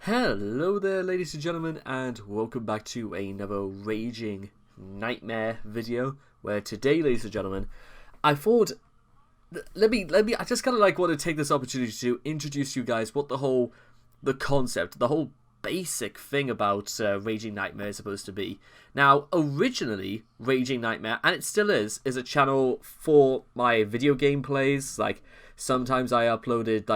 Hello there, ladies and gentlemen, and welcome back to another Raging Nightmare video, where today, ladies and gentlemen, I thought, I just kind of want to take this opportunity to introduce you guys what the whole basic thing about Raging Nightmare is supposed to be. Now, originally, Raging Nightmare, and it still is a channel for my video game plays. Like, sometimes I uploaded,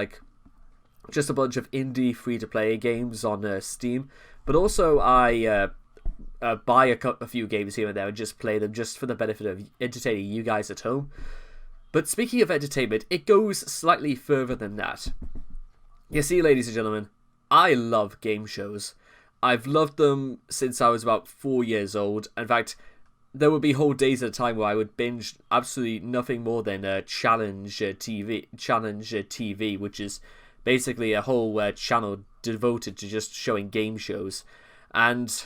just a bunch of indie free-to-play games on Steam, but also I buy a few games here and there and just play them just for the benefit of entertaining you guys at home. But speaking of entertainment, it goes slightly further than that. You see, ladies and gentlemen, I love game shows. I've loved them since I was about 4 years old. In fact, there would be whole days at a time where I would binge absolutely nothing more than Challenge TV, which is basically a whole channel devoted to just showing game shows. And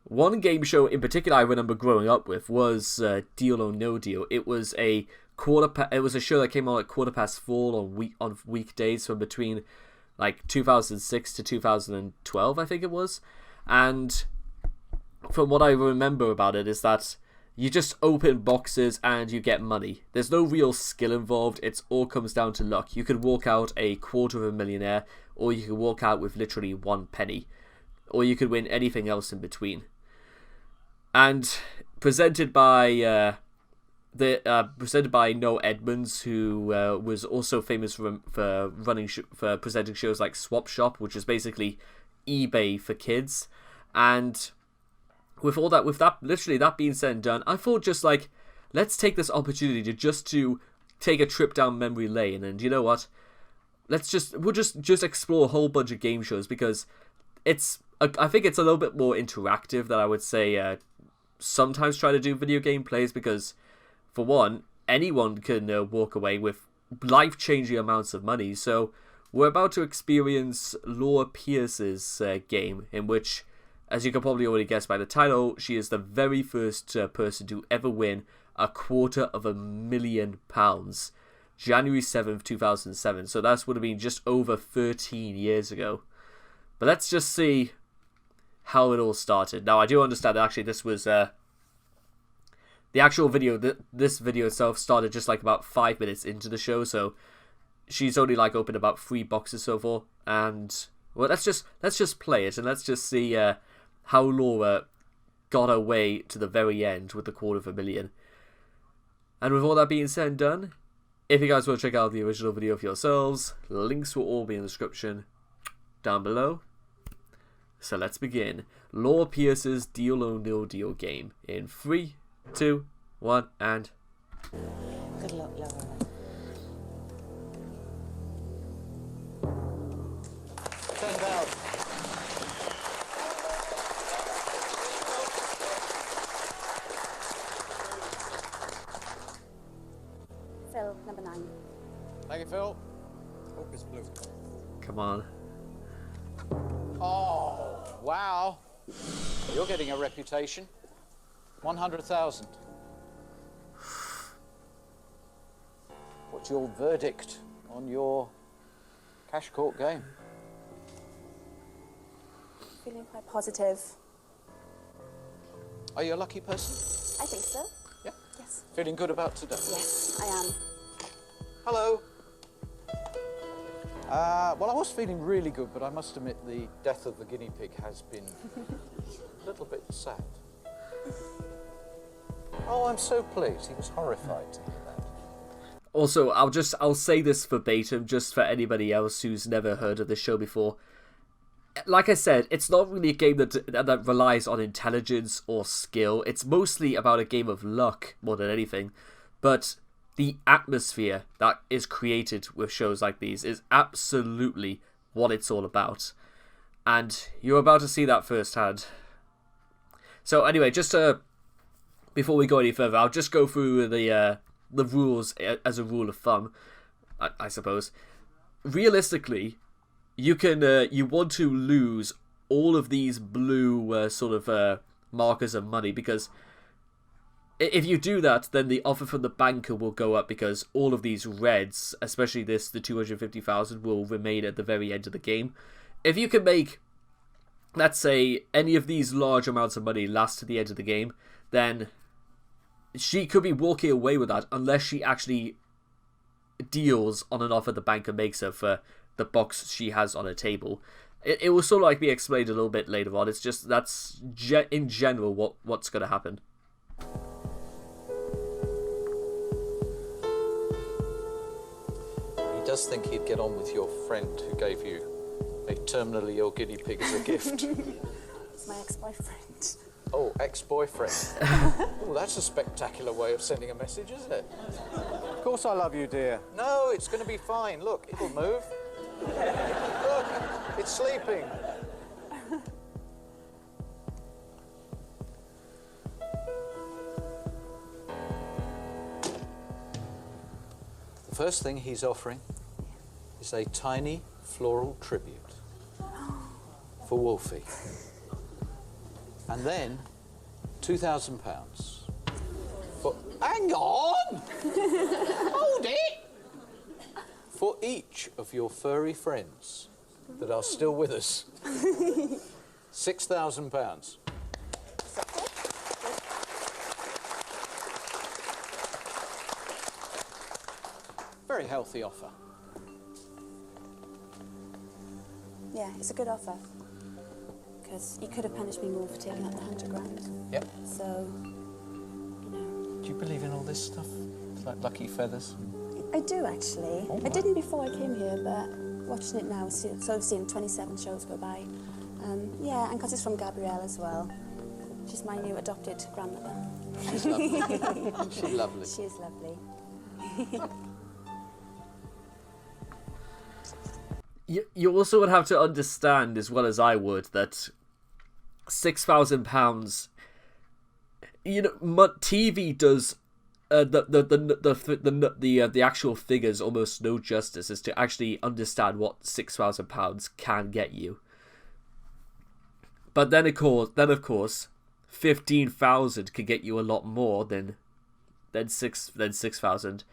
one game show in particular I remember growing up with was Deal or No Deal. It was a show that came on at 4:15 on weekdays from between 2006 to 2012, I think it was. And from what I remember about it is that you just open boxes and you get money. There's no real skill involved. It all comes down to luck. You could walk out a quarter of a millionaire, or you could walk out with literally 1 penny, or you could win anything else in between. And presented by Noah Edmonds, who was also famous for presenting shows like Swap Shop, which is basically eBay for kids. And with that being said and done, I thought let's take this opportunity to take a trip down memory lane, and you know what? We'll just explore a whole bunch of game shows, because I think it's a little bit more interactive than I would say sometimes try to do video game plays, because for one, anyone can walk away with life-changing amounts of money. So we're about to experience Laura Pearce's game, in which, as you can probably already guess by the title, she is the very first person to ever win £250,000. January 7th, 2007. So that would have been just over 13 years ago. But let's just see how it all started. Now, I do understand that actually this was the actual video. This video itself started just about 5 minutes into the show, so she's only opened about 3 boxes so far. And well, let's just play it, and let's just see how Laura got her way to the very end with the $250,000. And with all that being said and done, if you guys want to check out the original video for yourselves, links will all be in the description down below. So let's begin. Laura Pearce's Deal or No Deal game in 3, 2, 1, and good luck, Laura. Phil, number 9. Thank you, Phil. Hope it's blue. come on. Oh, wow. You're getting a reputation. 100,000. What's your verdict on your cash court game? Feeling quite positive. Are you a lucky person? I think so. Yeah? Yes. Feeling good about today? Yes, I am. Hello. Well, I was feeling really good, but I must admit the death of the guinea pig has been a little bit sad. Oh, I'm so pleased. He was horrified to hear that. Also, I'll say this verbatim just for anybody else who's never heard of this show before. Like I said, it's not really a game that relies on intelligence or skill. It's mostly about a game of luck more than anything. But the atmosphere that is created with shows like these is absolutely what it's all about. And you're about to see that firsthand. So anyway, just before we go any further, I'll just go through the rules as a rule of thumb, I suppose. Realistically, you want to lose all of these blue markers of money, because if you do that, then the offer from the banker will go up, because all of these reds, especially the 250,000, will remain at the very end of the game. if you can make, let's say, any of these large amounts of money last to the end of the game, then she could be walking away with that unless she actually deals on an offer the banker makes her for the box she has on her table. It will sort of like be explained a little bit later on. It's just that's in general what's going to happen. He does think he'd get on with your friend who gave you a terminally ill guinea pig as a gift. It's my ex-boyfriend. Oh, ex-boyfriend. Oh, that's a spectacular way of sending a message, isn't it? Of course I love you, dear. No, it's going to be fine. Look, it'll move. Look, it's sleeping. The first thing he's offering is a tiny floral tribute for Wolfie. And then £2,000 for... Hang on! Hold it! For each of your furry friends that are still with us. £6,000. Very healthy offer. Yeah, it's a good offer. Because you could have punished me more for taking out the 100 grand. Yep. So, you know. Do you believe in all this stuff? It's like lucky feathers? I do, actually. Oh, I didn't before I came here, but watching it now, so I've seen 27 shows go by. Yeah, and because it's from Gabrielle as well. She's my new adopted grandmother. She's lovely. She's lovely. She is lovely. You also would have to understand, as well as I would, that £6,000. You know, TV does the actual figures almost no justice as to actually understand what £6,000 can get you. But then of course, 15,000 can get you a lot more than 6,000,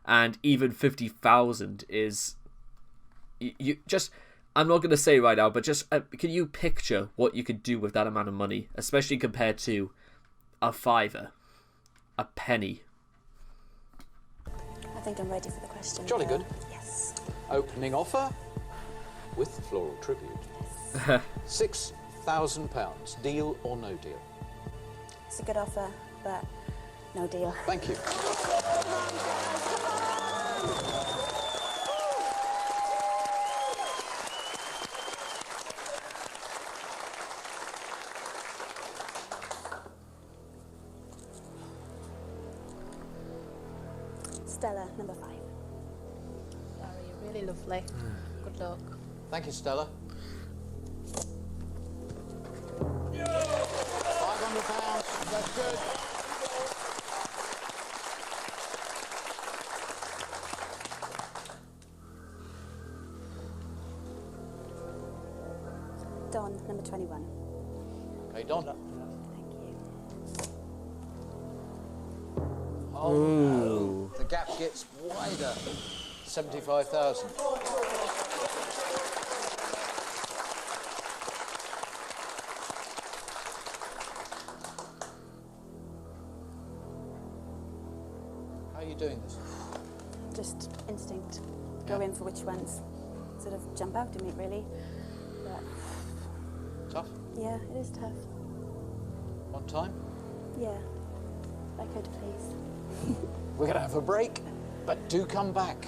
and even 50,000 is. You just, I'm not going to say right now, but just can you picture what you could do with that amount of money, especially compared to a fiver, a penny? I think I'm ready for the question. Jolly good. Yes. Opening offer with floral tribute. £6,000. Deal or no deal? It's a good offer, but no deal. Thank you. Stella, number 5. Larry, you're really lovely. Good luck. Thank you, Stella. £500. That's good. Dawn, number 21. Okay, Don. Thank you. Oh, no. The gap gets wider. 75,000. How are you doing this? Just instinct. Go in for which ones sort of jump out to me, really. But Tough? yeah, it is tough. On time? Yeah. If I could, please. We're going to have a break, but do come back.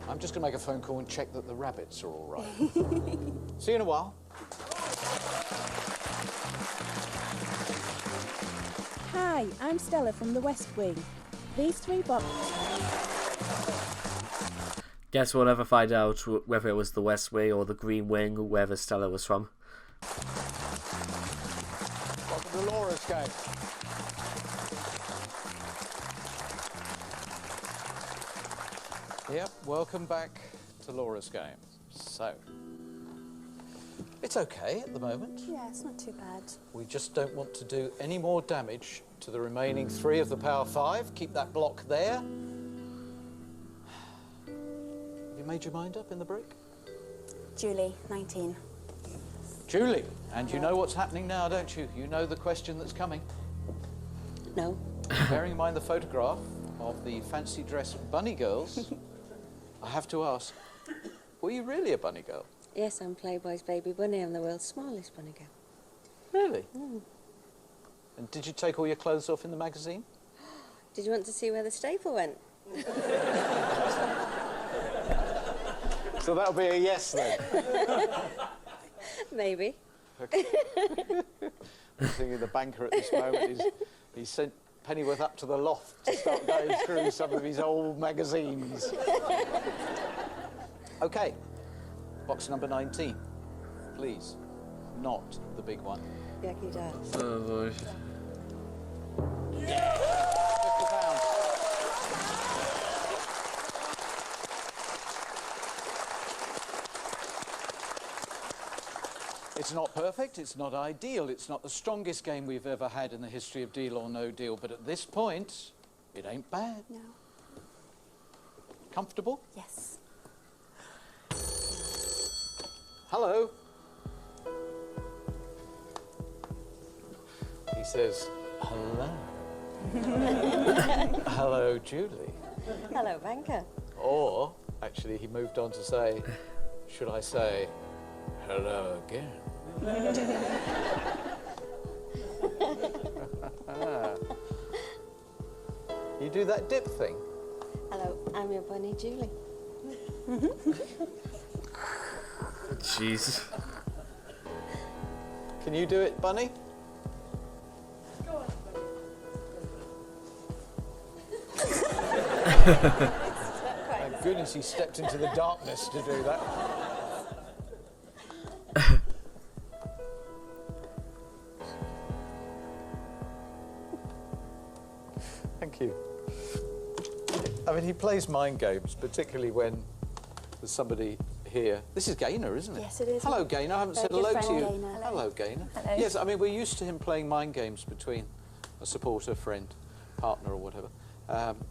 I'm just going to make a phone call and check that the rabbits are all right. See you in a while. Hi, I'm Stella from the West Wing. These 3 boxes... Guess we'll never find out whether it was the West Wing or the Green Wing, or wherever Stella was from. Welcome to Laura's game. Yep, welcome back to Laura's game. So, it's okay at the moment. Yeah, it's not too bad. We just don't want to do any more damage to the remaining 3 of the Power 5. Keep that block there. Have you made your mind up in the break? Julie, 19. Julie, and you know what's happening now, don't you? You know the question that's coming. No. Bearing in mind the photograph of the fancy dress bunny girls, I have to ask, were you really a bunny girl? Yes, I'm Playboy's baby bunny. I'm the world's smallest bunny girl. Really? And did you take all your clothes off in the magazine? Did you want to see where the staple went? So that'll be a yes then. Maybe. Okay. I'm thinking the banker at this moment he's sent Pennyworth up to the loft to start going through some of his old magazines. Okay, box number 19, please, not the big one. Yucky does. Oh boy. £50. It's not perfect, it's not ideal, it's not the strongest game we've ever had in the history of Deal or No Deal, but at this point, it ain't bad. No. Comfortable? Yes. Hello. He says, hello. Hello, Julie. Hello, banker. Or, actually, he moved on to say, should I say, hello again? You do that dip thing? Hello, I'm your bunny, Julie. Jeez. Can you do it, Bunny? Thank goodness he stepped into the darkness to do that. Thank you. I mean, he plays mind games, particularly when there's somebody here. This is Gaynor, isn't it? Yes, it is. Hello, Gaynor. I haven't said Very hello good to friend, you. Gaynor. Hello, Gaynor. Hello. Yes, I mean, we're used to him playing mind games between a supporter, friend, partner or whatever,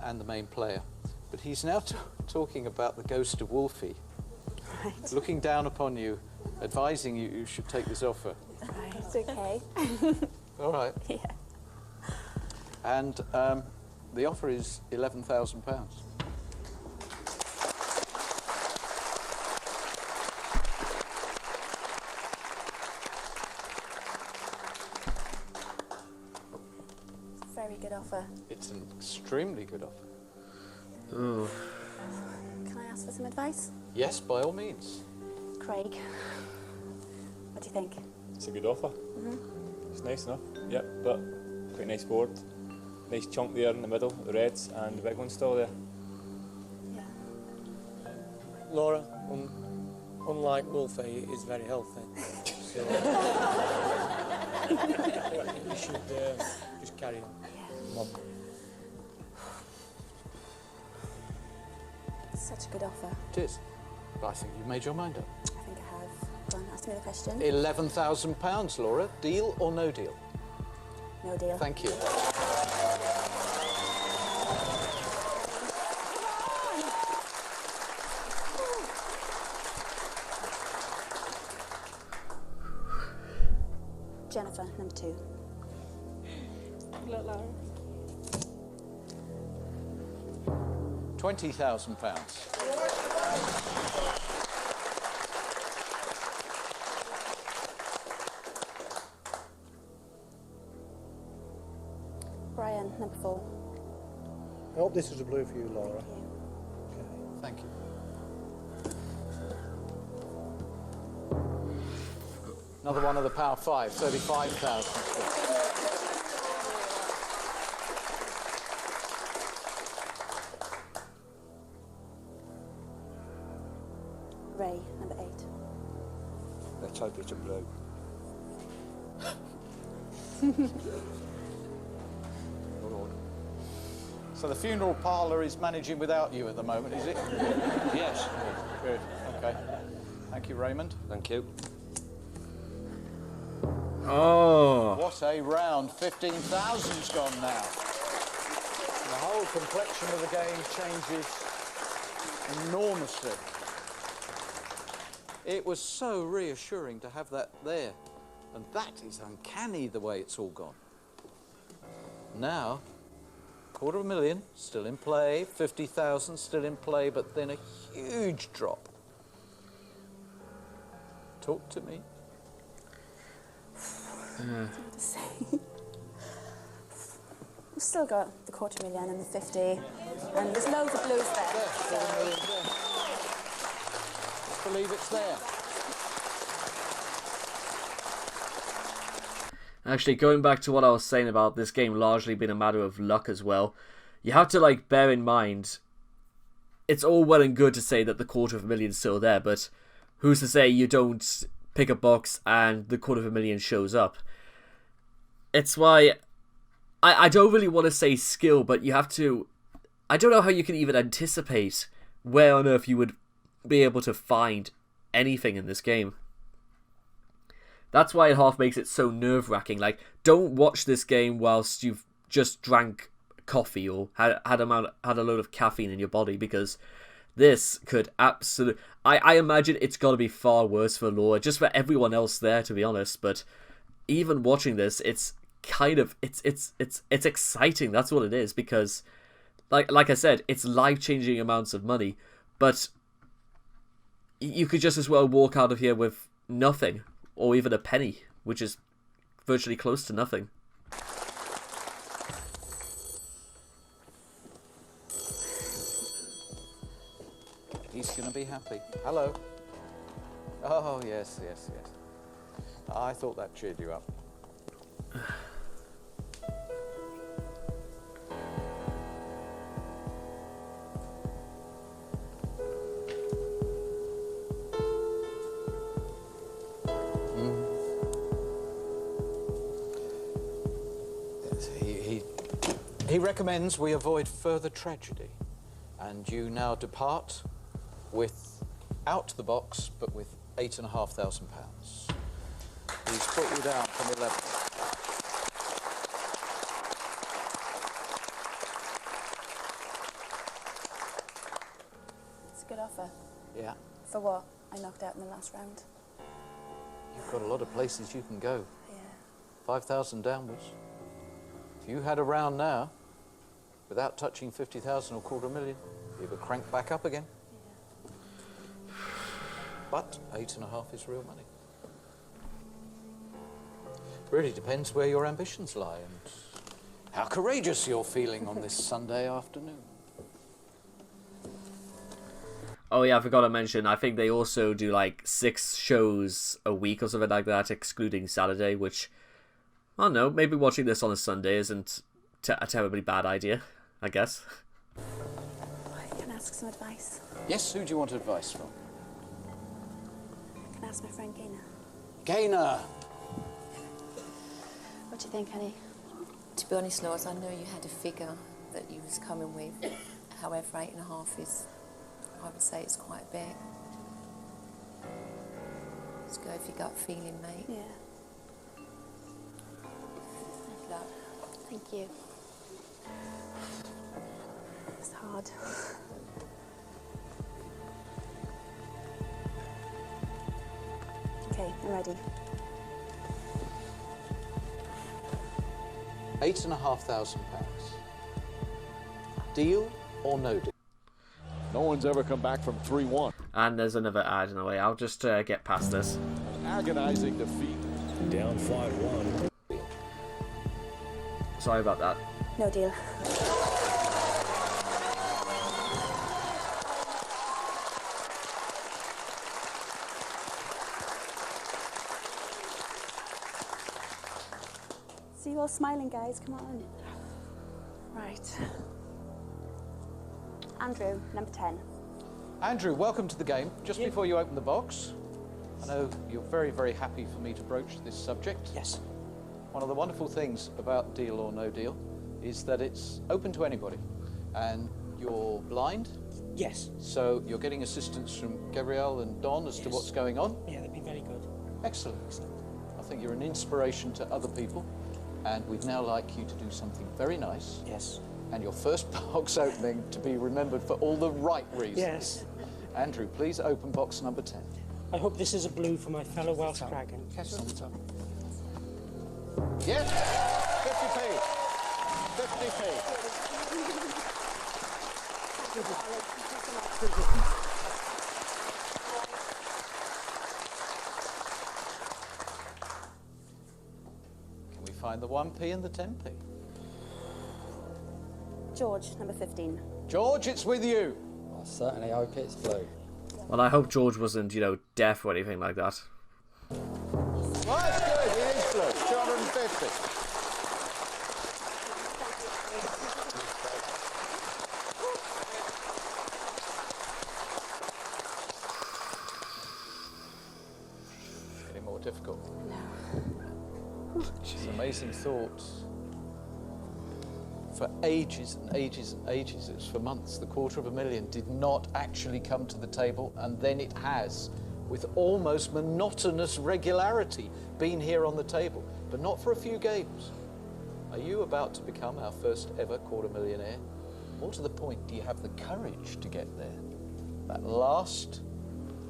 and the main player. But he's now talking about the ghost of Wolfie, Right. looking down upon you, advising you should take this offer. Right. It's okay. All right. Yeah. And the offer is £11,000. Very good offer. It's an extremely good offer. Ooh. Can I ask for some advice? Yes, by all means. Craig, what do you think? It's a good offer. It's nice enough, yep, but quite nice board. Nice chunk there in the middle, the reds, and the big one still there. Yeah. Laura, unlike Wolfie, is very healthy. So you should just carry on. Come on. Such a good offer. It is. But I think you've made your mind up. I think I have. Go on, ask me the question. £11,000, Laura. Deal or no deal? No deal. Thank you. Jennifer, number 2. Look, Laura. £20,000. Brian, number 4. I hope this is a blue for you, Laura. Thank you. Another one of the Power 5, 35,000. Ray, number 8. Let's hope it's a blue. So the funeral parlour is managing without you at the moment, is it? Yes. Good, okay. Thank you, Raymond. Thank you. Oh. What a round. 15,000's gone now. The whole complexion of the game changes enormously. It was so reassuring to have that there. And that is uncanny, the way it's all gone. Now, 250,000 still in play, 50,000 still in play, but then a huge drop. Talk to me. We've still got the 250,000 and the 50, and there's loads of blues there. There, 4 million there. Just believe it's there. Actually, going back to what I was saying about this game largely being a matter of luck as well, you have to like bear in mind, it's all well and good to say that the 250,000 is still there, but who's to say you don't pick a box and the 250,000 shows up? It's why I don't really want to say skill, but you have to... I don't know how you can even anticipate where on earth you would be able to find anything in this game. That's why it half makes it so nerve-wracking. Like, don't watch this game whilst you've just drank coffee or had a load of caffeine in your body, because this could absolutely... I imagine it's got to be far worse for Laura, just for everyone else there, to be honest. But even watching this, it's kind of... It's exciting. That's what it is, because, like I said, it's life-changing amounts of money. But you could just as well walk out of here with nothing, or even a penny, which is virtually close to nothing. He's going to be happy. Hello. Oh, yes, yes, yes. I thought that cheered you up. He recommends we avoid further tragedy, and you now depart without the box, but with £8,500. He's put you down from 11. It's a good offer. Yeah. For what I knocked out in the last round. You've got a lot of places you can go. Yeah. 5,000 downwards. If you had a round now, without touching 50,000 or 250,000, you would crank back up again. Yeah. But 8.5 is real money. Really depends where your ambitions lie and how courageous you're feeling on this Sunday afternoon. Oh yeah, I forgot to mention, I think they also do like 6 shows a week or something like that, excluding Saturday, which, I don't know, maybe watching this on a Sunday isn't a terribly bad idea, I guess. Can I ask some advice? Yes, who do you want advice from? Can I ask my friend Gaynor? Gaynor! What do you think, honey? To be honest, Laws, I know you had a figure that you was coming with. However, 8.5 is, I would say it's quite big. Let's go if you got feeling, mate. Yeah. Good luck. Thank you. It's hard. Okay, I'm ready. £8,500. Deal or no deal? No one's ever come back from 3-1. And there's another ad in the way. I'll just get past this. An agonizing defeat. Down 5-1. Sorry about that. No deal. See you all smiling, guys. Come on. Right. Andrew, number 10. Andrew, welcome to the game. Just before you open the box, I know you're very, very happy for me to broach this subject. Yes. One of the wonderful things about Deal or No Deal is that it's open to anybody. And you're blind, Yes. so you're getting assistance from Gabrielle and Don as to Yes. what's going on. Yeah, they'd be very good. Excellent. I think you're an inspiration to other people, and we'd now like you to do something very nice. Yes. And your first box opening to be remembered for all the right reasons. Yes. Andrew, please open box number 10. I hope this is a blue for my fellow Welsh dragon. Yes. 50p. 50p. Can we find the 1p and the 10p? George, number 15. George, it's with you. I certainly hope it's blue. Well, I hope George wasn't, deaf or anything like that. Well, that's good. It is blue. 250. Getting more difficult. It's an amazing thought. For ages and ages and ages, it was for months, the $250,000 did not actually come to the table, and then it has, with almost monotonous regularity, been here on the table, but not for a few games. Are you about to become our first ever $250,000? More to the point, do you have the courage to get there? That last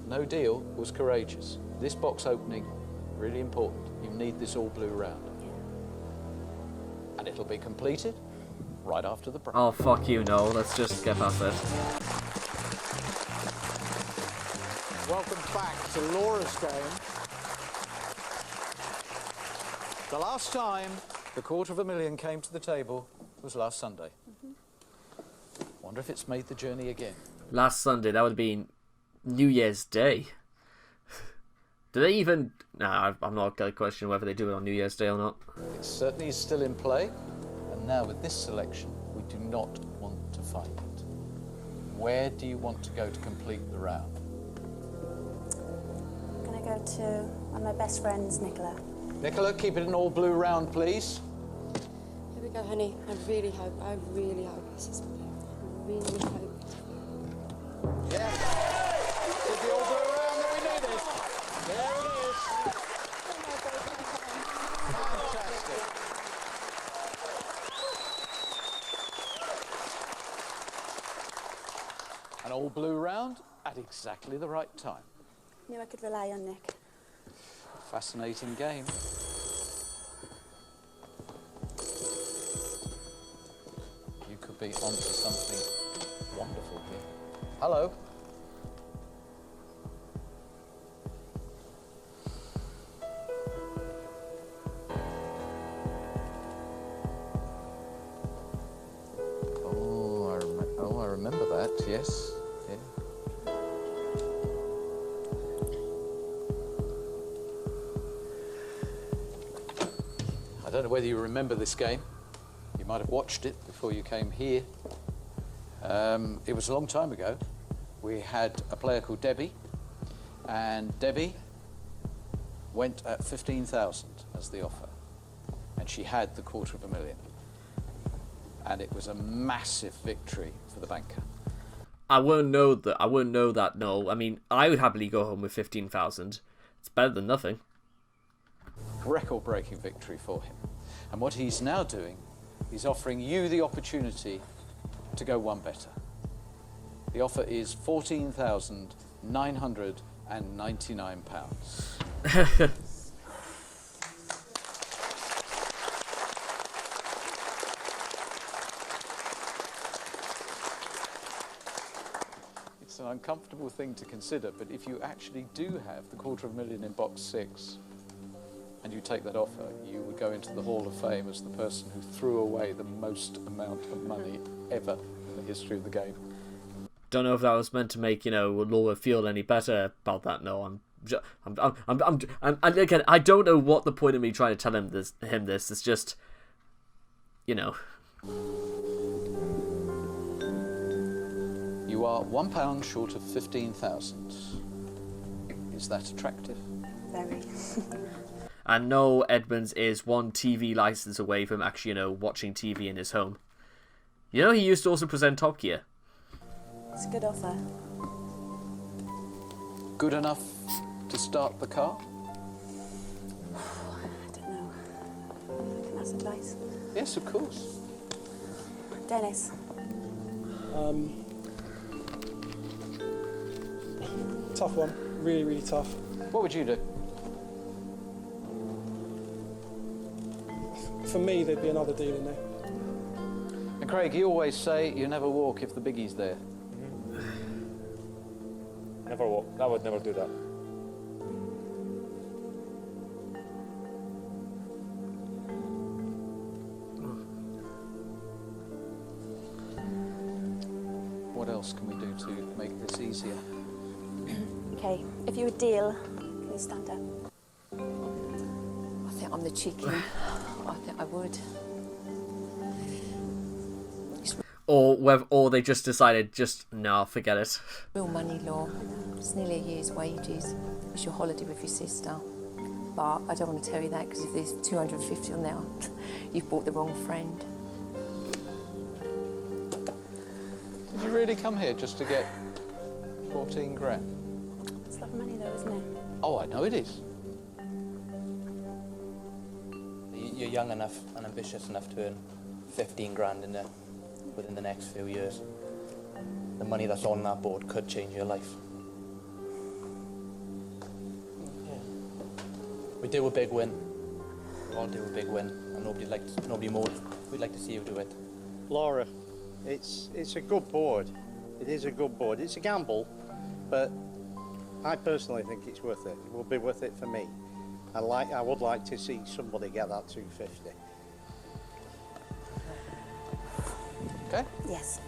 no deal was courageous. This box opening, really important. You need this all blue round. And it'll be completed right after the break. Oh, fuck you, no. Let's just get past this. Welcome back to Laura's game. The last time the $250,000 came to the table was last Sunday. Wonder if it's made the journey again. Last Sunday, that would have been New Year's Day. Do they even... Nah, I'm not going to question whether they do it on New Year's Day or not. It certainly is still in play. And now with this selection, we do not want to find it. Where do you want to go to complete the round? I'm going to go to one of my best friends, Nicola. Nicola, keep it an all blue round, please. Here we go, honey. I really hope this is blue. I really hope. Yeah. It's the all blue round that we needed. There it is. Fantastic. An all blue round at exactly the right time. Knew I could rely on Nick. Fascinating game. You could be onto something wonderful here. Hello. Oh, I remember that, yes. Yeah. I don't know whether you remember this game. You might have watched it before you came here. It was a long time ago. We had a player called Debbie, and Debbie went at 15,000 as the offer, and she had the $250,000. And it was a massive victory for the banker. I won't know that, no. I mean, I would happily go home with 15,000. It's better than nothing. Record-breaking victory for him. And what he's now doing, he's offering you the opportunity to go one better. The offer is £14,999. It's an uncomfortable thing to consider, but if you actually do have the $250,000 in box 6, and you take that offer, you would go into the Hall of Fame as the person who threw away the most amount of money ever in the history of the game. Don't know if that was meant to make, Laura feel any better about that. No, and again, I don't know what the point of me trying to tell him this. It's just, You are £1 short of 15,000. Is that attractive? Very. And no, Edmonds is one TV license away from actually, watching TV in his home. He used to also present Top Gear. It's a good offer. Good enough to start the car? I don't know. Can I have some advice? Yes, of course. tough one. Really, really tough. What would you do? For me, there'd be another deal in there. And Craig, you always say you never walk if the biggie's there. Never walk. I would never do that. What else can we do to make this easier? Okay, if you would deal, can you stand up? I think I'm the chicken. I think I would. Or they just decided, no, forget it. Real money law. It's nearly a year's wages. It's your holiday with your sister. But I don't want to tell you that because if there's 250 on there, you've bought the wrong friend. Did you really come here just to get 14 grand? It's a lot of money though, isn't it? Oh, I know it is. You're young enough and ambitious enough to earn 15 grand within the next few years. The money that's on that board could change your life. Yeah. We do a big win. We all do a big win, and nobody more. We'd like to see you do it. Laura, it's a good board. It is a good board. It's a gamble, but I personally think it's worth it. It will be worth it for me. I would like to see somebody get that 250. Okay. Yes.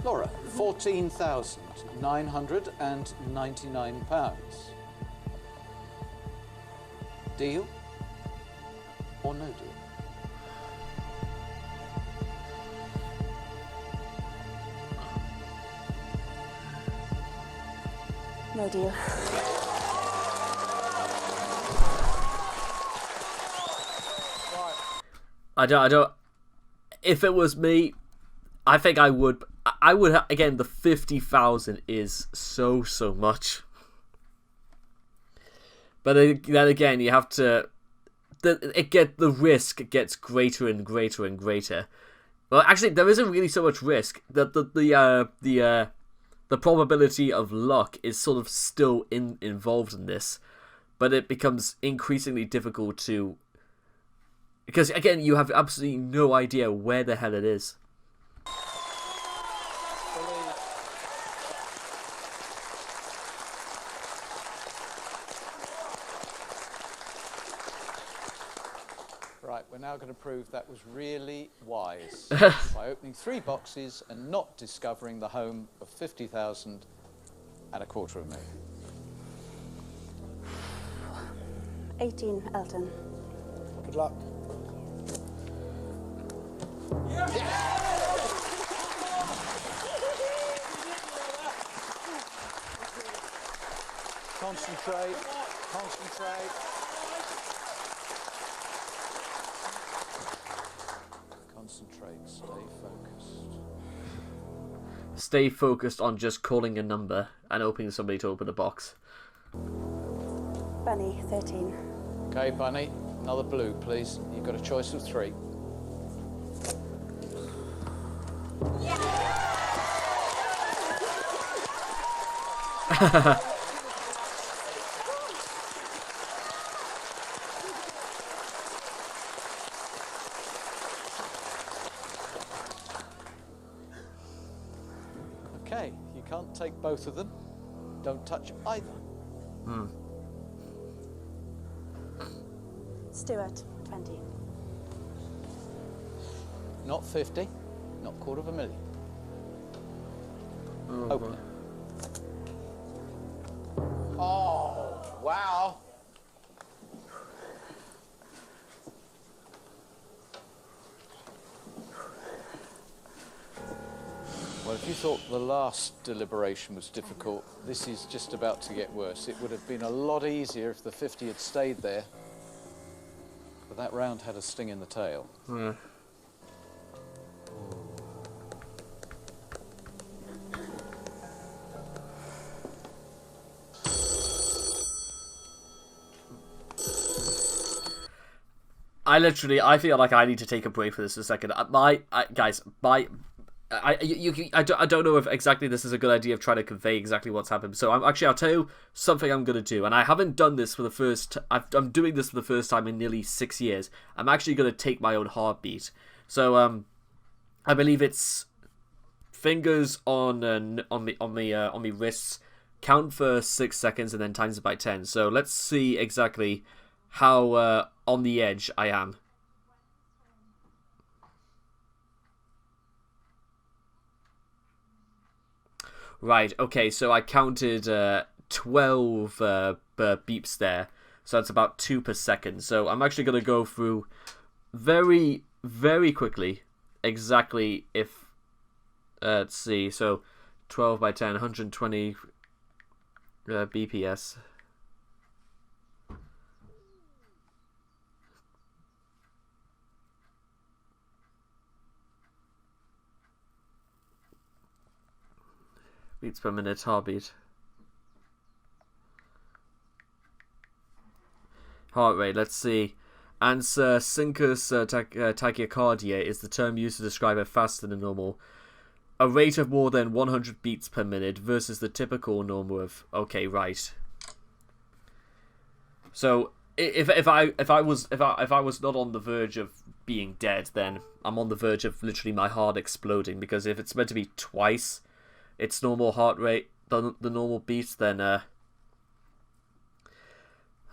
Laura, £14,999. Deal or no deal? No deal. I don't. If it was me, I think I would. Again, the 50,000 is so much. But then again, you have to. The risk gets greater and greater and greater. Well, actually, there isn't really so much risk. The probability of luck is sort of still involved in this, but it becomes increasingly difficult to. Because, again, you have absolutely no idea where the hell it is. Right, we're now going to prove that was really wise by opening 3 boxes and not discovering the home of 50,000 and $250,000. 18, Elton. Good luck. Concentrate, concentrate. Concentrate, stay focused. Stay focused on just calling a number and hoping somebody to open a box. Bunny, 13. Okay, Bunny, another blue, please. You've got a choice of 3. Okay, you can't take both of them. Don't touch either. Stuart, 20. Not 50, not $250,000. Open it. Oh, wow. Well, if you thought the last deliberation was difficult, this is just about to get worse. It would have been a lot easier if the 50 had stayed there. But that round had a sting in the tail. Yeah. I feel like I need to take a break for this for a second. Guys, I don't know if exactly this is a good idea of trying to convey exactly what's happened. So I'll tell you something I'm gonna do, and I haven't done this for the first. I'm doing this for the first time in nearly 6 years. I'm actually gonna take my own heartbeat. So I believe it's fingers on the wrists. Count for 6 seconds and then times it by 10. So let's see exactly how on the edge I am. Right, okay, so I counted 12 beeps there. So that's about 2 per second. So I'm actually going to go through very, very quickly exactly if... let's see, so 12 by 10, 120 BPS. Beats per minute, heartbeat. Heart rate, let's see. Answer, synchus tachycardia is the term used to describe a faster than normal. A rate of more than 100 beats per minute versus the typical normal of... Okay, right. So, if I was not on the verge of being dead, then I'm on the verge of literally my heart exploding, because if it's meant to be twice its normal heart rate, the normal beats, then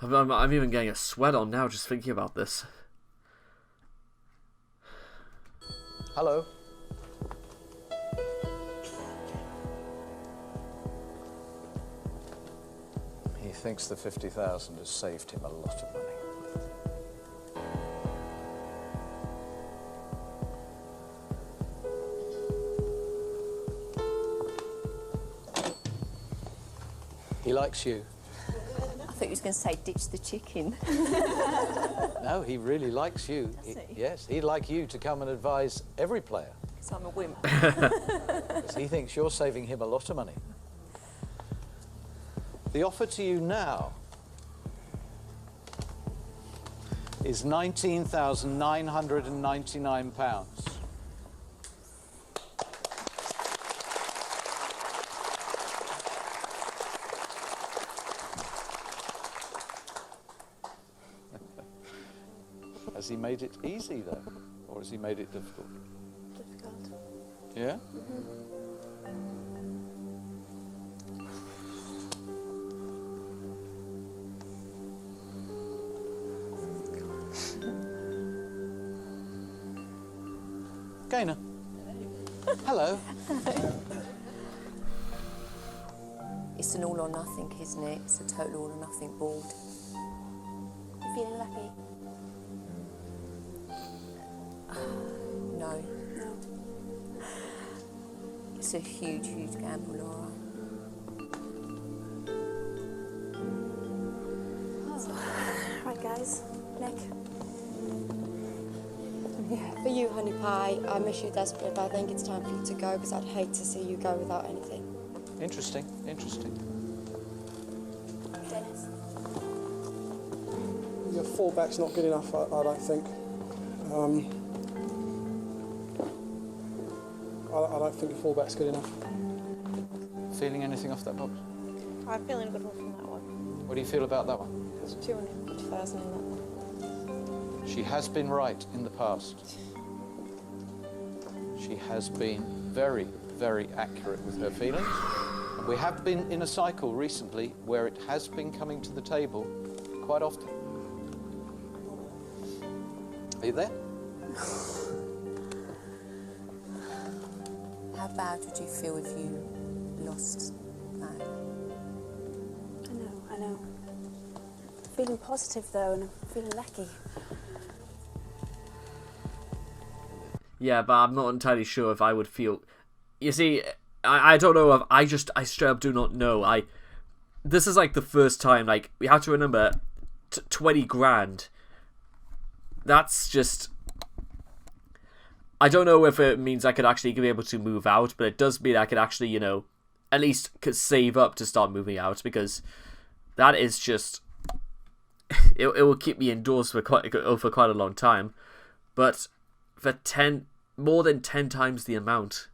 I'm even getting a sweat on now just thinking about this. Hello. He thinks the 50,000 has saved him a lot of money. He likes you. I thought you was going to say ditch the chicken. No, he really likes you. Yes, he'd like you to come and advise every player. Because I'm a wimp. Because he thinks you're saving him a lot of money. The offer to you now is £19,999. Has he made it easy, though? Or has he made it difficult? Difficult. Yeah? Gaynor. Hello. It's an all or nothing, isn't it? It's a total all or nothing board. You feeling lucky? No. No. It's a huge, huge gamble, Laura. Right, guys. Nick. Yeah, for you, honey pie, I miss you desperately, but I think it's time for you to go because I'd hate to see you go without anything. Interesting, interesting. Dennis. Your fullback's not good enough, I don't think. I don't think your fullback's good enough. Feeling anything off that box? I'm feeling a good one from that one. What do you feel about that one? There's 250,000 in that one. She has been right in the past. She has been very, very accurate with her feelings. And we have been in a cycle recently where it has been coming to the table quite often. Are you there? How bad would you feel if you lost that? I know. Feeling positive though, and I'm feeling lucky. Yeah, but I'm not entirely sure if I would feel... You see, I don't know if... I straight up do not know. This is like the first time, like, we have to remember, 20 grand. That's just... I don't know if it means I could actually be able to move out, but it does mean I could actually, you know, at least could save up to start moving out, because that is just... It will keep me indoors for quite a long time. But for more than 10 times the amount,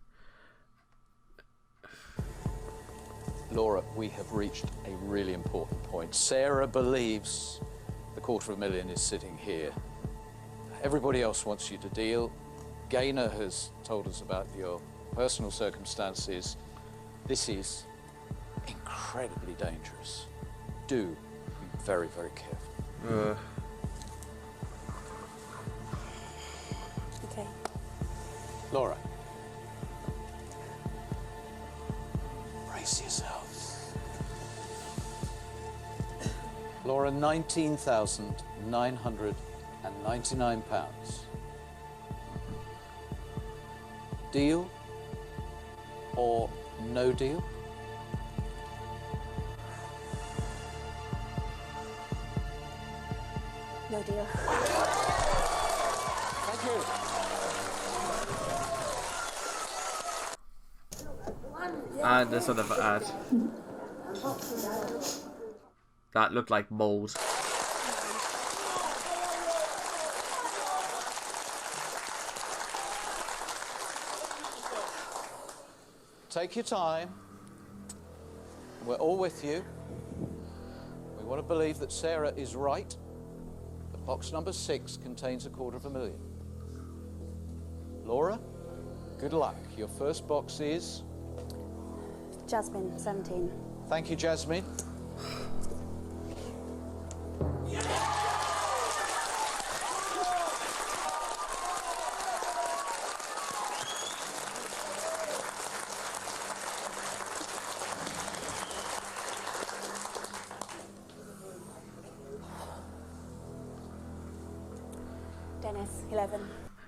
Laura, we have reached a really important point. Sarah believes the $250,000 is sitting here. Everybody else wants you to deal. Gaynor has told us about your personal circumstances. This is incredibly dangerous. Do be very, very careful. Okay. Laura. Brace yourselves. Laura, £19,999. Deal or no deal? No deal. Thank you. And this sort of ad. That looked like mold. Take your time. We're all with you. We want to believe that Sarah is right. That box number 6 contains $250,000. Laura, good luck. Your first box is... Jasmine, 17. Thank you, Jasmine. Dennis, 11.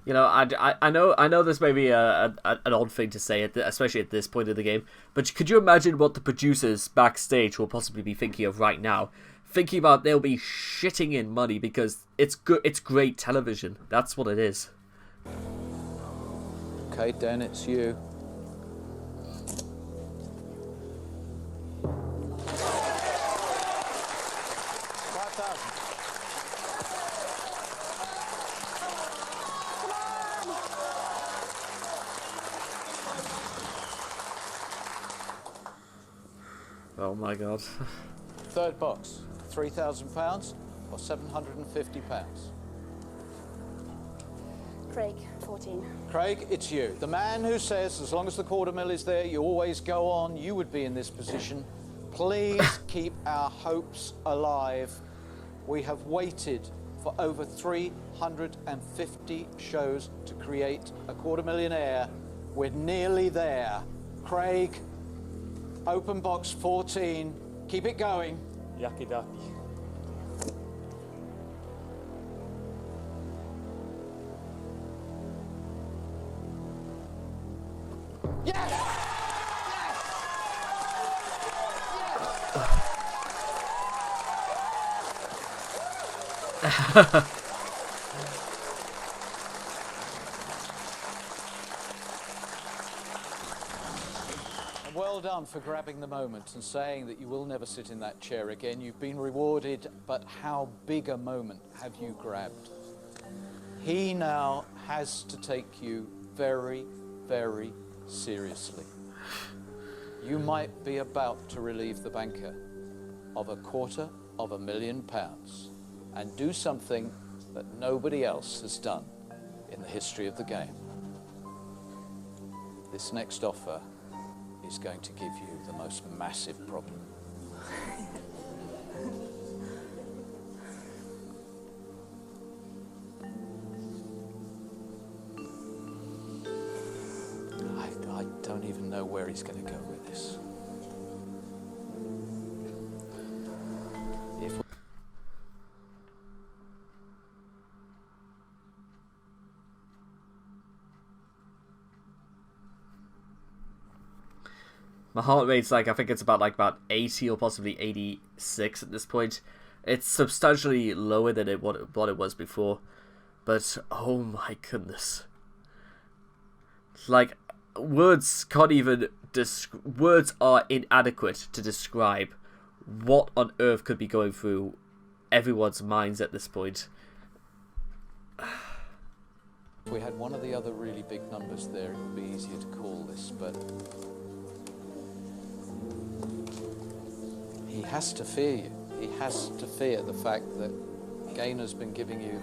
You know, I know this may be an odd thing to say, especially at this point of the game, but could you imagine what the producers backstage will possibly be thinking of right now? Thinking about they'll be shitting in money because it's great television. That's what it is. Okay, Dan, it's you. Oh my god. Third box, £3,000 or £750? Craig, 14. Craig, it's you. The man who says as long as the $250,000 is there, you always go on. You would be in this position. Please keep our hopes alive. We have waited for over 350 shows to create a $250,000. We're nearly there. Craig, open box 14. Keep it going. Yakidaki. And well done for grabbing the moment and saying that you will never sit in that chair again. You've been rewarded, but how big a moment have you grabbed? He now has to take you very, very seriously. You might be about to relieve the banker of £250,000 and do something that nobody else has done in the history of the game. This next offer is going to give you the most massive problem. I don't even know where he's going to go with this. If My heart rate's like, I think it's about 80 or possibly 86 at this point. It's substantially lower than what it was before. But, oh my goodness. Like, words can't even... words are inadequate to describe what on earth could be going through everyone's minds at this point. If we had one of the other really big numbers there, it would be easier to call this, but... he has to fear you. He has to fear the fact that Gaynor's been giving you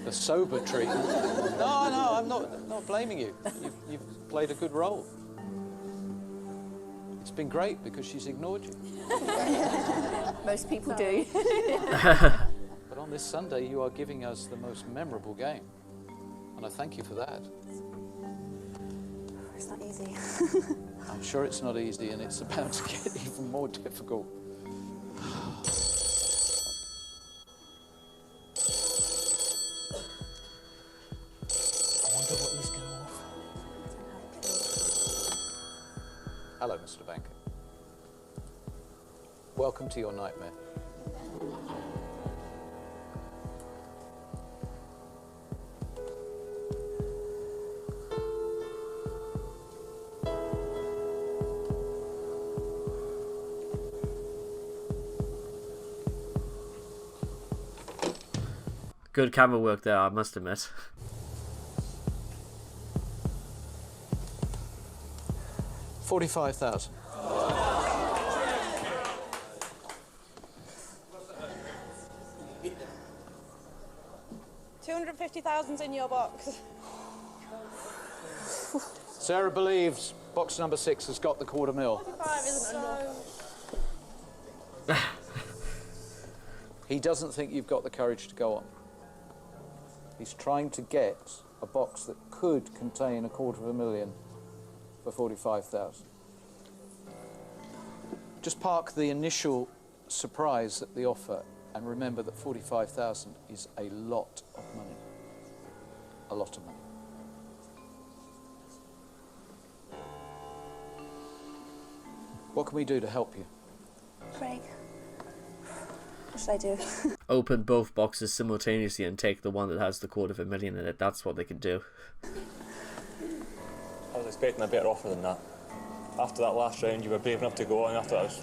the sober treatment. No, I'm not blaming you. You've played a good role. It's been great because she's ignored you. Most people do. But on this Sunday, you are giving us the most memorable game. And I thank you for that. It's not easy. I'm sure it's not easy, and it's about to get even more difficult. I wonder what he's going off. Hello, Mr. Banker. Welcome to your nightmare. Good camera work there, I must admit. $45,000. $250,000's in your box. Sarah believes box number 6 has got the $250,000. 45 isn't enough. He doesn't think you've got the courage to go on. He's trying to get a box that could contain $250,000 for $45,000. Just park the initial surprise at the offer and remember that $45,000 is a lot of money. A lot of money. What can we do to help you? Craig, what should I do? Open both boxes simultaneously and take the one that has the $250,000 in it. That's what they can do. I was expecting a better offer than that. After that last round, you were brave enough to go, and after that was...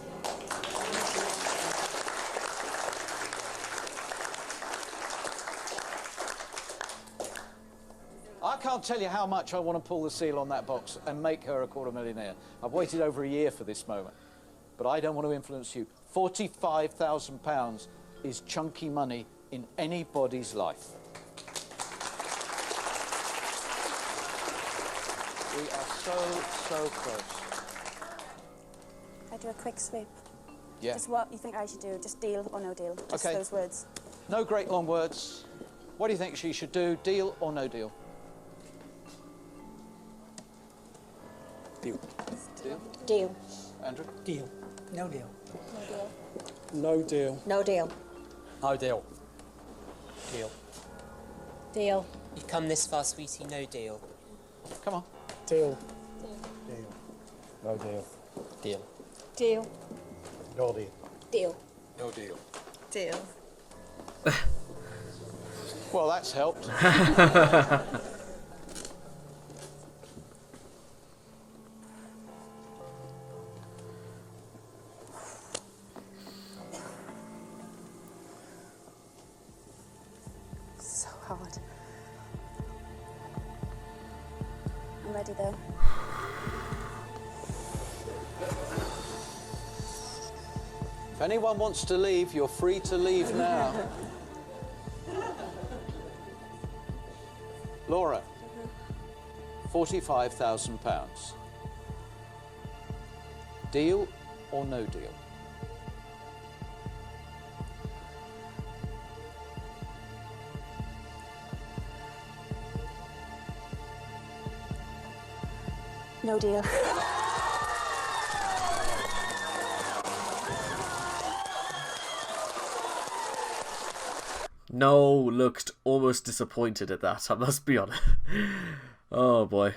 I can't tell you how much I want to pull the seal on that box and make her a $250,000. I've waited over a year for this moment, but I don't want to influence you. £45,000 is chunky money in anybody's life. We are so close. I do a quick sweep. Yeah. Just what you think I should do? Just deal or no deal? Just Okay. those words. No great long words. What do you think she should do? Deal or no deal? Deal. Deal? Deal. Andrew? Deal. No deal. No deal. No deal. No deal. Deal. Deal. You've come this far, sweetie, no deal. Come on. Deal. Deal. No deal. Deal. Deal. No deal. Deal. No deal. Deal. Well, that's helped. So hard. I'm ready though. If anyone wants to leave, you're free to leave now. Laura, £45,000. Deal or no deal? No deal. No looked almost disappointed at that, I must be honest. Oh boy.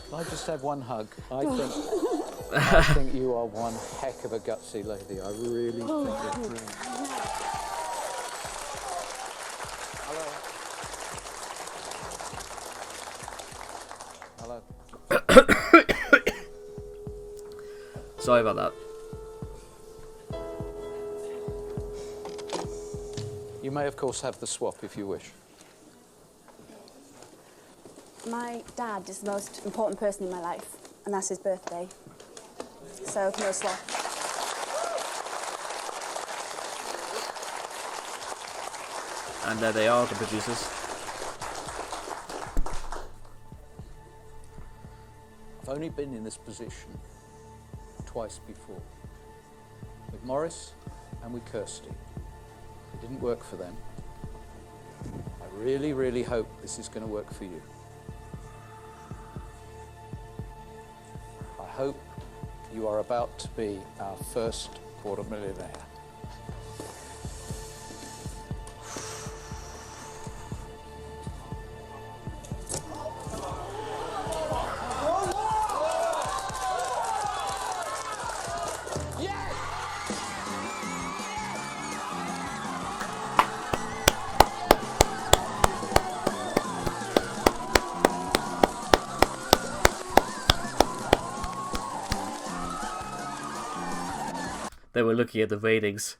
Can I just have one hug? I think you are one heck of a gutsy lady. I really think you're brilliant. Hello. Sorry about that. You may, of course, have the swap if you wish. My dad is the most important person in my life, and that's his birthday. So, no swap. And there they are, the producers. I've only been in this position twice before. With Morris and with Kirsty. It didn't work for them. I really, really hope this is going to work for you. I hope you are about to be our first quarter millionaire. They were looking at the ratings.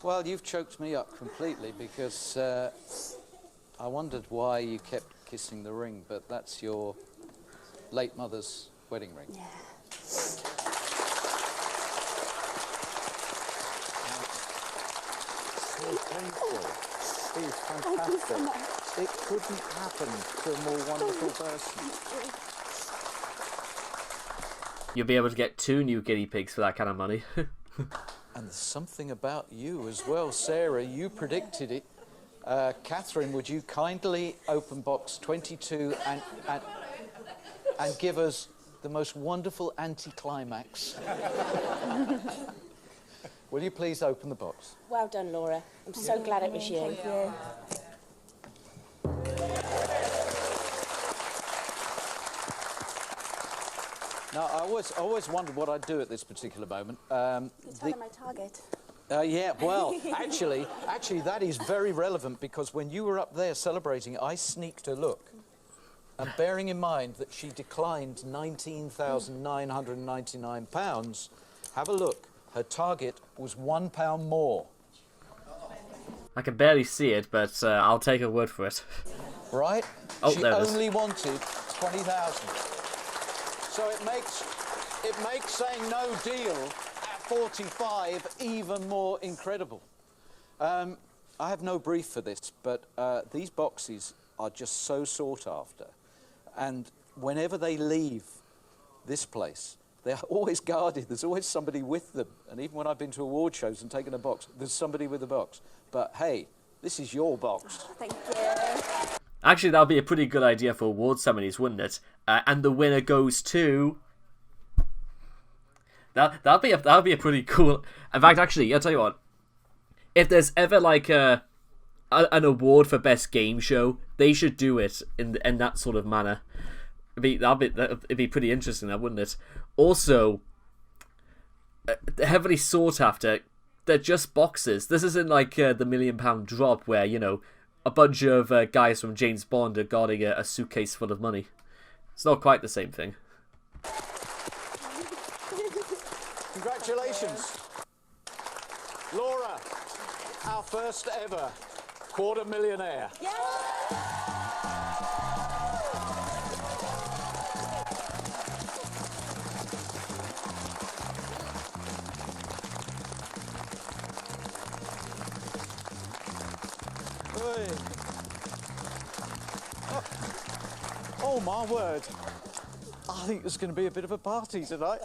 Well, you've choked me up completely because I wondered why you kept kissing the ring, but that's your late mother's wedding ring. Yeah. So painful. It is fantastic. It couldn't happen to a more wonderful person. You'll be able to get 2 new guinea pigs for that kind of money. And there's something about you as well, Sarah. You predicted it. Catherine, would you kindly open box 22 and give us the most wonderful anticlimax? Will you please open the box? Well done, Laura. I'm so glad it was you. Thank you. Now, I always wondered what I'd do at this particular moment. You tell them my target. Yeah, well, actually, that is very relevant because when you were up there celebrating, I sneaked a look. And bearing in mind that she declined £19,999, have a look. Her target was £1 more. I can barely see it, but I'll take her word for it. Right? Oh, she there it is. only wanted 20,000. So it makes saying no deal at 45 even more incredible. I have no brief for this, but these boxes are just so sought after. And whenever they leave this place, they're always guarded. There's always somebody with them. And even when I've been to award shows and taken a box, there's somebody with a box. But hey, this is your box. Oh, thank you. Actually, that would be a pretty good idea for award ceremonies, wouldn't it? And the winner goes to... That'd be a pretty cool... In fact, actually, I'll tell you what. If there's ever like an award for best game show, they should do it in that sort of manner. It'd be pretty interesting, that wouldn't it? Also, heavily sought after. They're just boxes. This isn't like the £1 Million Drop, where a bunch of guys from James Bond are guarding a suitcase full of money. It's not quite the same thing. Congratulations. Laura, our first ever quarter millionaire. Yeah. Oh my word. I think there's going to be a bit of a party tonight.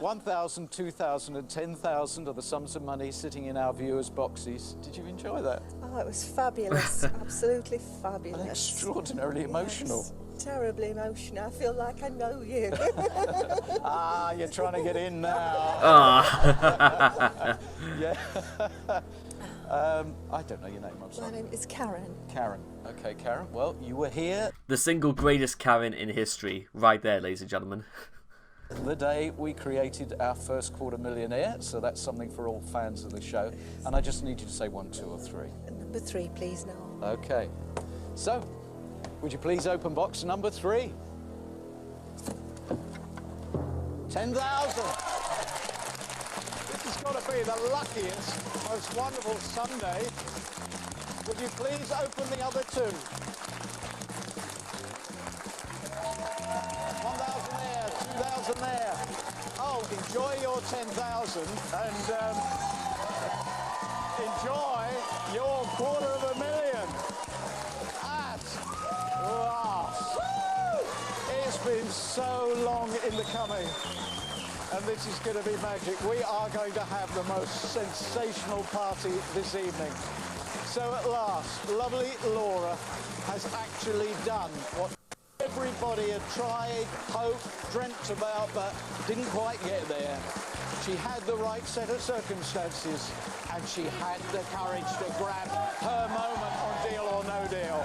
1,000, 2,000 and 10,000 are the sums of money sitting in our viewers' boxes. Did you enjoy that? Oh, it was fabulous. Absolutely fabulous. And extraordinarily emotional. Yes, terribly emotional. I feel like I know you. Ah, you're trying to get in now. Ah. Yeah. I don't know your name, I'm sorry. My name is Karen. Karen. Okay, Karen. Well, you were here The single greatest Karen in history, right there, ladies and gentlemen. the day we created our first quarter millionaire, so that's something for all fans of the show. And I just need you to say 1, 2 or 3. Number 3, please, Noel. Okay. So, would you please open box number 3? 10,000. This has got to be the luckiest, most wonderful Sunday. Would you please open the other 2? 1,000 there, 2,000 there. Oh, enjoy your 10,000 and enjoy your $250,000 at last. It's been so long in the coming, and this is going to be magic. We are going to have the most sensational party this evening. So at last, lovely Laura has actually done what everybody had tried, hoped, dreamt about, but didn't quite get there. She had the right set of circumstances, and she had the courage to grab her moment on Deal or No Deal.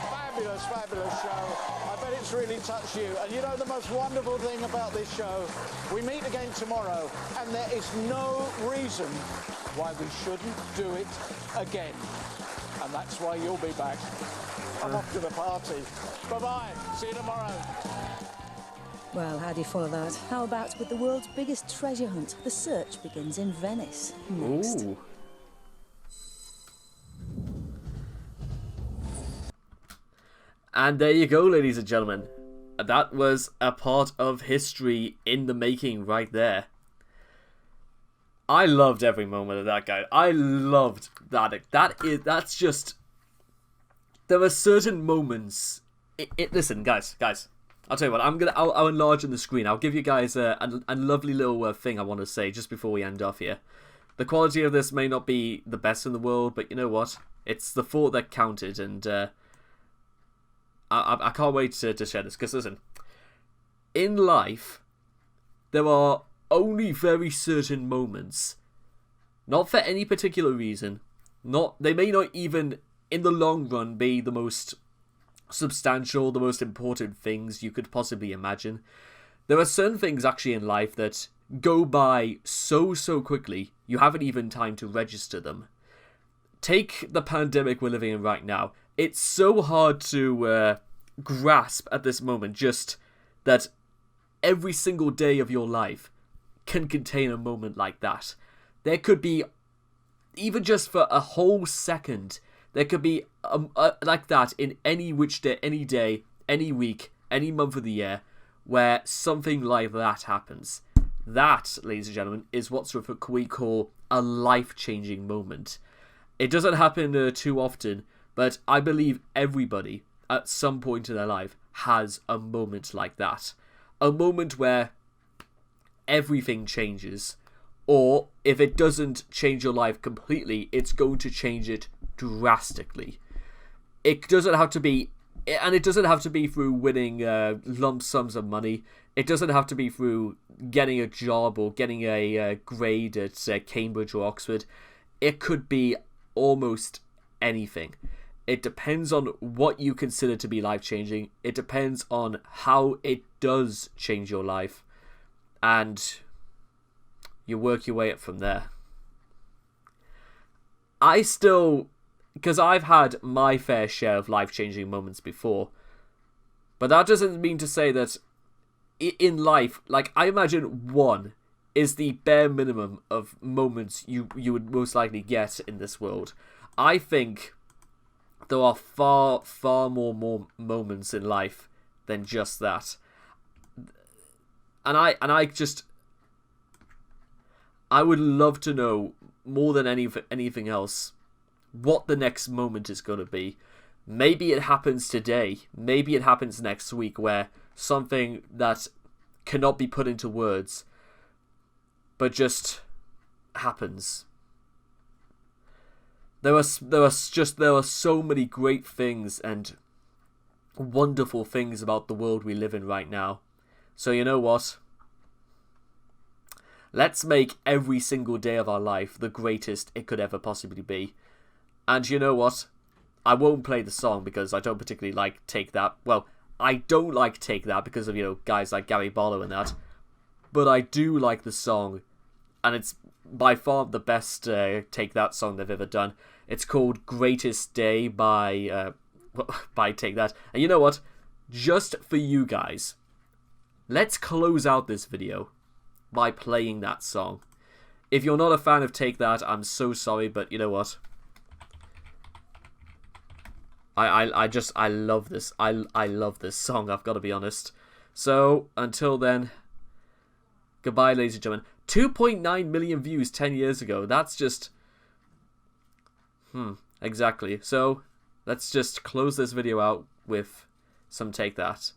Fabulous, fabulous show. I bet it's really touched you. And you know the most wonderful thing about this show? We meet again tomorrow, and there is no reason why we shouldn't do it again. And that's why you'll be back. I'm off to the party. Bye-bye. See you tomorrow. Well, how do you follow that? How about with the world's biggest treasure hunt? The search begins in Venice. Next. Ooh. And there you go, ladies and gentlemen. That was a part of history in the making right there. I loved every moment of that guy. I loved that. That's just... There are certain moments... Listen, guys. I'll tell you what. I'll enlarge on the screen. I'll give you guys a lovely little thing I want to say just before we end off here. The quality of this may not be the best in the world, but you know what? It's the thought that counted, and I can't wait to share this. Because listen, in life, there are only very certain moments, not for any particular reason. They may not even, in the long run, be the most substantial, the most important things you could possibly imagine. There are certain things actually in life that go by so quickly, you haven't even time to register them. Take the pandemic we're living in right now. It's so hard to grasp at this moment just that every single day of your life can contain a moment like that. There could be, even just for a whole second, there could be like that in any which day, any day, any week, any month of the year, where something like that happens. That, ladies and gentlemen, is what we call a life-changing moment. It doesn't happen too often, but I believe everybody at some point in their life has a moment like that. A moment where everything changes, or if it doesn't change your life completely, it's going to change it drastically. It doesn't have to be, and it doesn't have to be through winning lump sums of money. It doesn't have to be through getting a job or getting a grade at Cambridge or Oxford. It could be almost anything. It depends on what you consider to be life-changing. It depends on how it does change your life. And you work your way up from there. I still... Because I've had my fair share of life-changing moments before. But that doesn't mean to say that in life, like, I imagine one is the bare minimum of moments you would most likely get in this world. I think there are far more moments in life than just that. And I would love to know more than anything else what the next moment is going to be. Maybe it happens today. Maybe it happens next week, where something that cannot be put into words but just happens. There are so many great things and wonderful things about the world we live in right now. So you know what? Let's make every single day of our life the greatest it could ever possibly be. And you know what? I won't play the song because I don't particularly like Take That. Well, I don't like Take That because of, you know, guys like Gary Barlow and that. But I do like the song. And it's by far the best Take That song they've ever done. It's called Greatest Day by Take That. And you know what? Just for you guys, let's close out this video by playing that song. If you're not a fan of Take That, I'm so sorry, but you know what? I love this. I love this song, I've got to be honest. So, until then, goodbye, ladies and gentlemen. 2.9 million views 10 years ago. That's just... exactly. So, let's just close this video out with some Take That.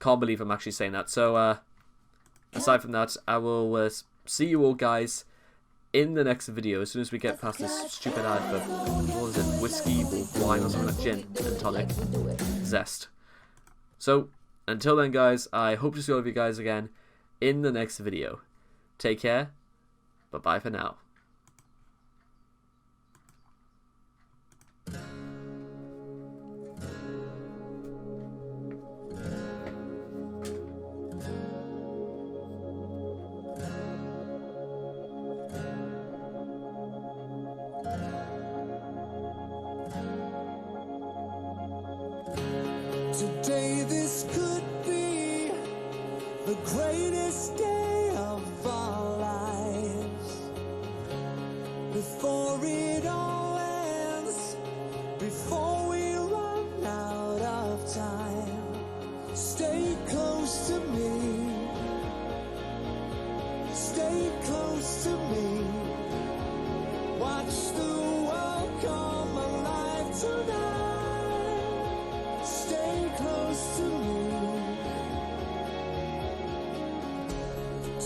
Can't believe I'm actually saying that. So, aside from that, I will see you all guys in the next video as soon as we get past this stupid ad for, what is it, whiskey or wine or something like gin and tonic zest. So, until then guys, I hope to see all of you guys again in the next video. Take care, bye-bye for now. Today this could be the greatest day of our lives. Before it all ends, before we run out of time, stay close to me. Stay close to me. Watch the world come alive tonight. Stay close to me.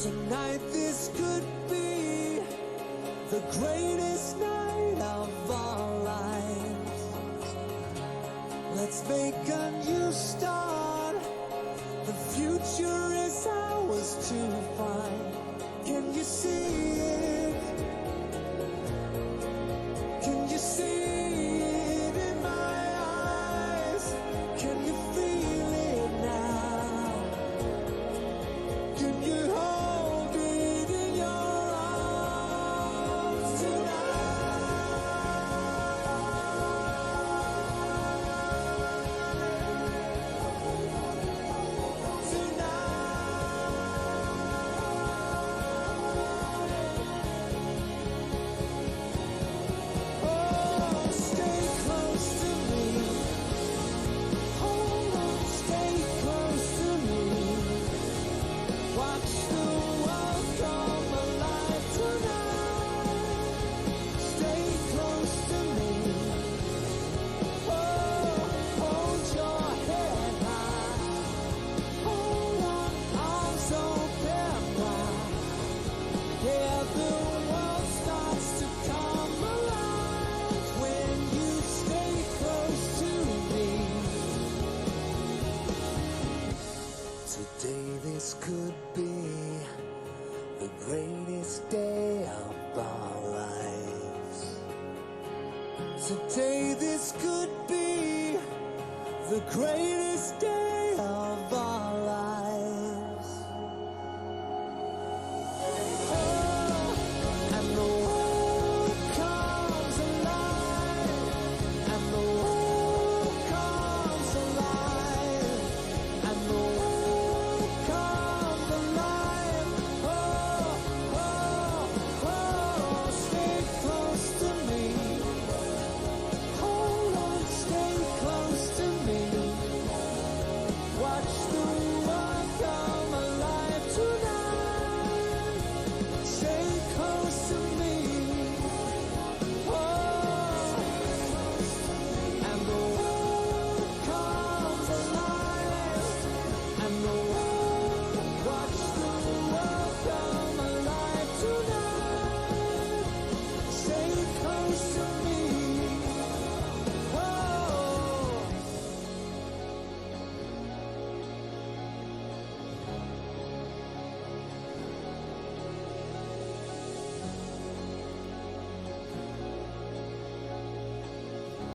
Tonight this could be the greatest night of our lives. Let's make a new start. The future is ours to find. Can you see it? Can you see it in my eyes? Can you feel it now? Can you hold it in your arms Today this could be the greatest day of our lives. Today this could be the greatest day